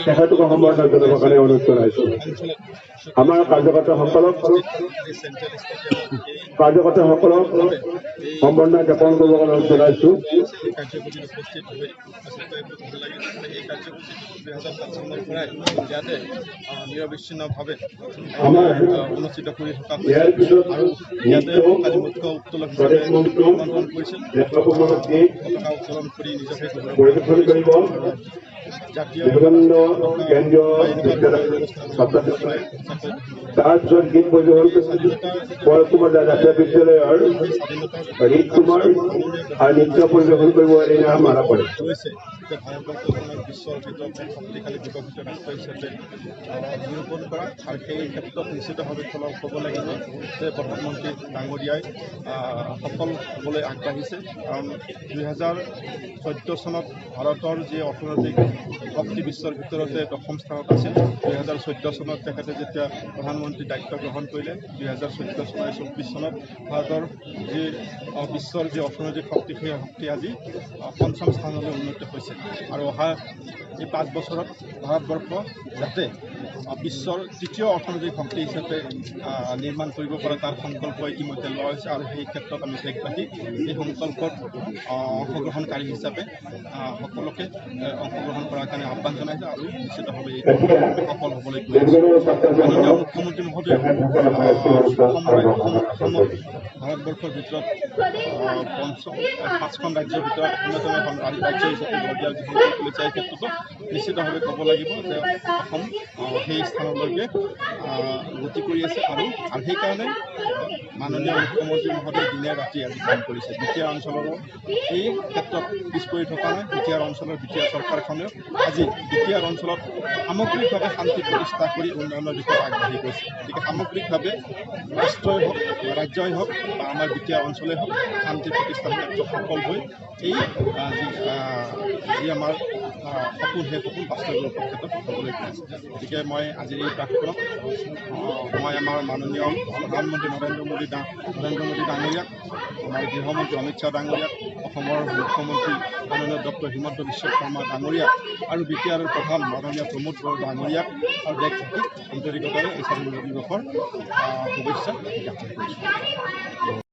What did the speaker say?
তেখেতক সম্বৰ্ধনা জনাবৰ কাৰণে অনুৰোধ জনাইছোঁ। আমাৰ কাৰ্যকৰ্তাসকলক সম্বৰ্ধনা জ্ঞাপন কৰিবৰ কাৰণে অনুৰোধ জনাইছোঁ। নিৰবিচ্ছিন্নভাৱে আমাৰ অনুষ্ঠিত কৰি থকা ইয়াৰ পিছত আৰু ইয়াতে কালি মুখ্য উত্তোলক হিচাপে আমন্ত্ৰণ কৰিছিল। পতাকা উত্তোলন কৰি নিজকে পৰিৱেশন কৰিব জাতীয় বিভিন্ন কেন্দ্ৰীয় বিদ্যালয়ৰ ছাত্ৰ ছাত্ৰী। তাৰপিছত গীত পৰিৱেশন পৰেশ কুমাৰ জাতীয় বিদ্যালয়ৰ ৰীত কুমাৰ আৰু নৃত্য পৰিৱেশন কৰিব এদিনা মাৰা পৰে। হৈছে যে ভাৰতবৰ্ষখনক বিশ্বৰ ভিতৰত এক শক্তিশালী বিকশিত ৰাষ্ট্ৰ হিচাপে নিৰূপণ কৰা আৰু সেই ক্ষেত্ৰত নিশ্চিতভাৱে ক'ব লাগিব যে প্ৰধানমন্ত্ৰী ডাঙৰীয়াই সফল হ'বলৈ আগবাঢ়িছে। কাৰণ 2014 চনত ভাৰতৰ যি অৰ্থনৈতিক শক্তি বিশ্বৰ ভিতৰতে দশম স্থানত আছিল। 2014 চনত তেখেতে যেতিয়া প্ৰধানমন্ত্ৰী দায়িত্ব গ্ৰহণ কৰিলে, 2014 চনৰ 24 চনত ভাৰতৰ যি বিশ্বৰ যি অৰ্থনৈতিক শক্তি, সেই শক্তি আজি পঞ্চম স্থানলৈ উন্নীত হৈছে। আৰু অহা এই 5 বছৰত ভাৰতবৰ্ষ যাতে বিশ্বৰ তৃতীয় অৰ্থনৈতিক শক্তি হিচাপে নিৰ্মাণ কৰিব পাৰে তাৰ সংকল্প ইতিমধ্যে লোৱা হৈছে। আৰু সেই ক্ষেত্ৰত আমি দেশবাসী এই সংকল্পত অংশগ্ৰহণকাৰী হিচাপে সকলোকে অংশগ্ৰহণ কৰাৰ কাৰণে আহ্বান জনাইছে আৰু নিশ্চিতভাৱে এই সফল হ'বলৈ গৈ আছে। মাননীয় মুখ্যমন্ত্ৰী মহোদয় ভাৰতবৰ্ষৰ ভিতৰত 5খন ৰাজ্যৰ ভিতৰত অন্যতম এখন ৰাজ্য হিচাপে গঢ় দিয়াৰ যি সংকল্প লৈছে, এই ক্ষেত্ৰতো নিশ্চিতভাৱে ক'ব লাগিব যে অসম সেই স্থানলৈকে গতি কৰি আছে। আৰু সেইকাৰণে মাননীয় মুখ্যমন্ত্ৰী মহোদয়ে দিনে ৰাতি আজি কাম কৰিছে। বিটিআৰ অঞ্চলৰো এই ক্ষেত্ৰত পিছ পৰি থকা নাই। বিটিআৰ অঞ্চলৰ বিটিআৰ চৰকাৰখনেও আজি বিটিআৰ অঞ্চলত সামগ্ৰিকভাৱে শান্তি প্ৰতিষ্ঠা কৰি উন্নয়নৰ দিশত আগবাঢ়ি গৈছে। গতিকে সামগ্ৰিকভাৱে ৰাষ্ট্ৰই হওক, ৰাজ্যই হওক বা আমাৰ বিটিআৰ অঞ্চলেই হওক, শান্তি প্ৰতিষ্ঠাৰ ক্ষেত্ৰত সফল হৈ এই যি আমাৰ সপোন, সেই সপোন বাস্তৱ ৰূপৰ ক্ষেত্ৰত হ'বলৈ গৈ আছে। গতিকে মই আজিৰ এই প্ৰাৰ্থনাত মই আমাৰ মাননীয় প্ৰধানমন্ত্ৰী নৰেন্দ্ৰ মোদী ডাঙৰীয়াক, আমাৰ গৃহমন্ত্ৰী অমিত শ্বাহ ডাঙৰীয়াক, অসমৰ মুখ্যমন্ত্ৰী মাননীয় ডক্টৰ হিমন্ত বিশ্ব শৰ্মা ডাঙৰীয়াক আৰু বিটিআৰৰ প্ৰধান মাননীয় প্ৰমোদ বড়ো ডাঙৰীয়াক আৰু দেশবাসীক আন্তৰিকতাৰে এই স্বাধীনতা দিৱসৰ শুভেচ্ছা জ্ঞাপন কৰিছোঁ।